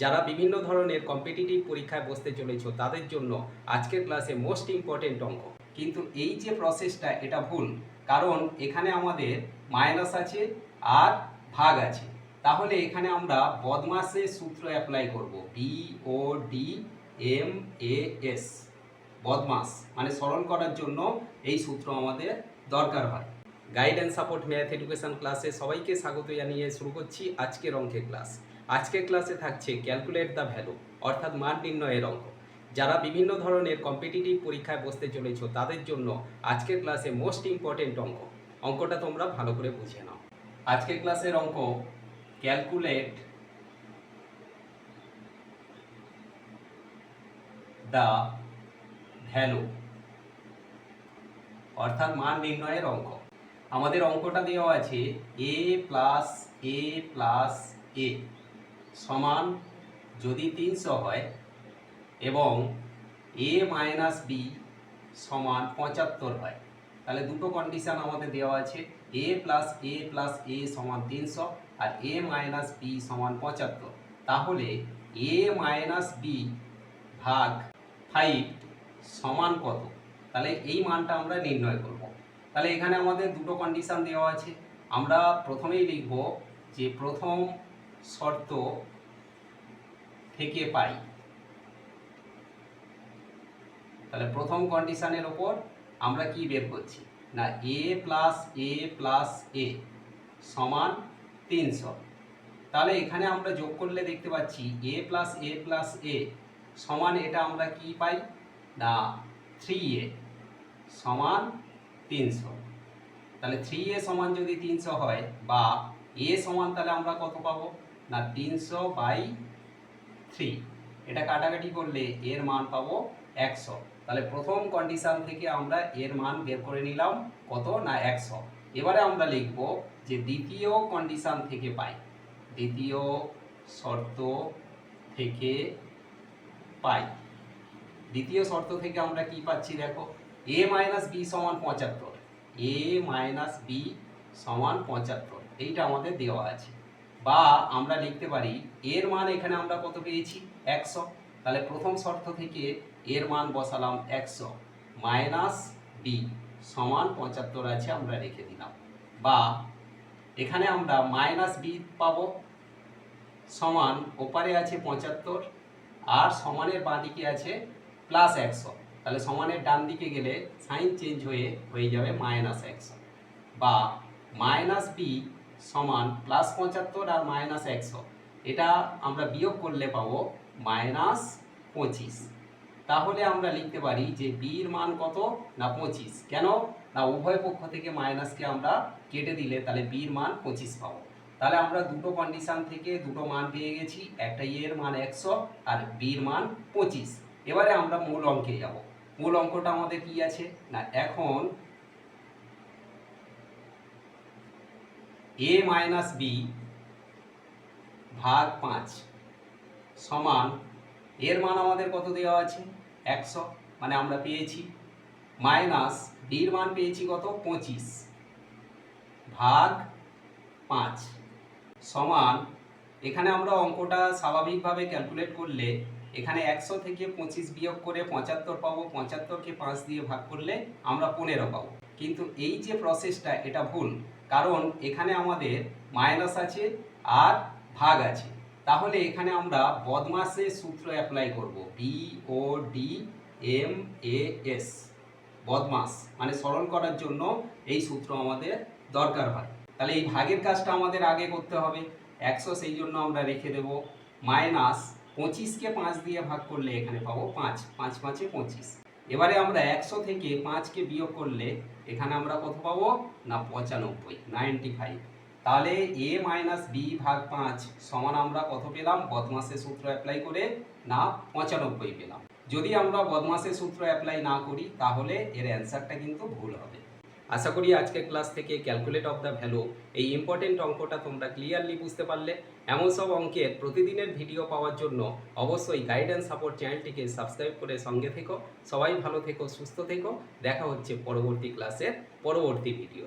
যারা বিভিন্ন ধরনের কম্পিটিটিভ পরীক্ষায় বসতে চলেছো তাদের জন্য আজকের ক্লাসে মোস্ট ইম্পর্টেন্ট অঙ্ক। কিন্তু এই যে প্রসেসটা এটা ভুল, কারণ এখানে আমাদের মাইনাস আছে আর ভাগ আছে। তাহলে এখানে আমরা বদমাসের সূত্র অ্যাপ্লাই করব, BODMAS, বদমাস মানে সরল করার জন্য এই সূত্র আমাদের দরকার হয়। গাইডেন্স সাপোর্ট ম্যাথ এডুকেশন ক্লাসে সবাইকে স্বাগত জানিয়ে শুরু করছি আজকের অঙ্কের ক্লাস। আজকের ক্লাসে থাকছে ক্যালকুলেট দ্য ভ্যালু, অর্থাৎ মান নির্ণয়ের অঙ্ক। যারা বিভিন্ন ধরনের কম্পিটিটিভ পরীক্ষায় বসতে চলেছো তাদের জন্য আজকের ক্লাসে মোস্ট ইম্পর্টেন্ট অঙ্ক। অঙ্কটা তোমরা ভালো করে বুঝে নাও। আজকের ক্লাসের অঙ্ক ক্যালকুলেট দ্য ভ্যালু, অর্থাৎ মান নির্ণয়ের অঙ্ক। আমাদের অঙ্কটা দেওয়া আছে a plus a plus a সমান যদি 300 হয় এবং a মাইনাস b সমান 75 হয়, তাহলে দুটো কন্ডিশন আমাদের দেওয়া আছে, a প্লাস a সমান 300 আর a মাইনাস b সমান 75। তাহলে a মাইনাস b ভাগ 5 সমান কত? তাহলে এই মানটা আমরা নির্ণয় করব। তাহলে এখানে আমাদের দুটো কন্ডিশন দেওয়া আছে। আমরা প্রথমেই লিখব যে প্রথম শর্ত থেকে পাই। তাহলে প্রথম কন্ডিশনের ওপর আমরা কি বের করছি না, a প্লাস a সমান 300। তাহলে এখানে আমরা যোগ করলে দেখতে পাচ্ছি a প্লাস a সমান, এটা আমরা কি পাই না 3a সমান 300। তাহলে 3a সমান যদি 300 হয় বা a সমান, তাহলে আমরা কত পাবো না 300/3। এটা কাটাকাটি করলে এর মান পাবো 100। তাহলে প্রথম কন্ডিশন থেকে আমরা এর মান বের করে নিলাম কত না 100। এবারে আমরা লিখব যে দ্বিতীয় কন্ডিশন থেকে পাই, দ্বিতীয় শর্ত থেকে পাই। দ্বিতীয় শর্ত থেকে আমরা কি পাচ্ছি দেখো, a মাইনাস b সমান 75, a মাইনাস b সমান 75, এইটা আমাদের দেওয়া আছে। বা আমরা লিখতে পারি এর মান এখানে আমরা কত পেয়েছি 100। তাহলে প্রথম শর্ত থেকে এর মান বসালাম 100, মাইনাস b সমান 75 আছে, আমরা রেখে দিলাম। বা এখানে আমরা মাইনাস b পাবো সমান, ওপারে আছে 75 আর সমানের বাঁ দিকে আছে প্লাস 100। তাহলে সমানের ডান দিকে গেলে সাইন চেঞ্জ হয়ে যাবে মাইনাস 100। বা মাইনাস বি সমান প্লাস 75 আর মাইনাস 100, এটা আমরা বিয়োগ করলে পাবো মাইনাস 25। তাহলে আমরা লিখতে পারি যে বির মান কত না 25। কেন না উভয় পক্ষ থেকে মাইনাসকে আমরা কেটে দিলে তাহলে বির মান 25 পাবো। তাহলে আমরা দুটো কন্ডিশন থেকে দুটো মান পেয়ে গেছি, একটা এর মান 100 আর বির মান 25। এবারে আমরা মূল অঙ্কে যাব। মূল অঙ্কটা আমাদের কি আছে না, এখন a মাইনাস b ভাগ 5 সমান, এর মান আমাদের কত দেওয়া আছে 100, মানে আমরা পেয়েছি, মাইনাস বির মান পেয়েছি কত 25 ভাগ 5 সমান, এখানে আমরা অঙ্কটা স্বাভাবিকভাবে ক্যালকুলেট করলে এখানে 100 থেকে 25 বিয়োগ করে 75 পাবো, 75কে 5 দিয়ে ভাগ করলে আমরা 15 পাবো। কিন্তু এই যে প্রসেসটা এটা ভুল, কারণ এখানে আমাদের মাইনাস আছে আর ভাগ আছে। তাহলে এখানে আমরা বদমাসের সূত্র অ্যাপ্লাই করব, BODMAS, বদমাস মানে সরল করার জন্য এই সূত্র আমাদের দরকার হয়। তাহলে এই ভাগের কাজটা আমাদের আগে করতে হবে। 100 সেই জন্য আমরা রেখে দেব, মাইনাস 25কে 5 দিয়ে ভাগ করলে এখানে পাবো 5, 5 5 25। এবারে আমরা 100 থেকে 5কে বিয়োগ করলে এখানে আমরা কত পাবো না 95, 95। তাহলে a মাইনাস b ভাগ 5 সমান আমরা কত পেলাম বদমাসের সূত্র অ্যাপ্লাই করে না 95 পেলাম। যদি আমরা বদমাসের সূত্র অ্যাপ্লাই না করি তাহলে এর অ্যান্সারটা কিন্তু ভুল হবে। আশা করি আজকের ক্লাস থেকে ক্যালকুলেট অফ দ্য ভ্যালু এই ইম্পর্টেন্ট অঙ্কটা তোমরা ক্লিয়ারলি বুঝতে পারলে। এমন সব অঙ্কের প্রতিদিনের ভিডিও পাওয়ার জন্য অবশ্যই গাইডেন্স সাপোর্ট চ্যানেলটিকে সাবস্ক্রাইব করে সঙ্গে থেকো। সবাই ভালো থেকো, সুস্থ থেকো। দেখা হচ্ছে পরবর্তী ক্লাসের পরবর্তী ভিডিও।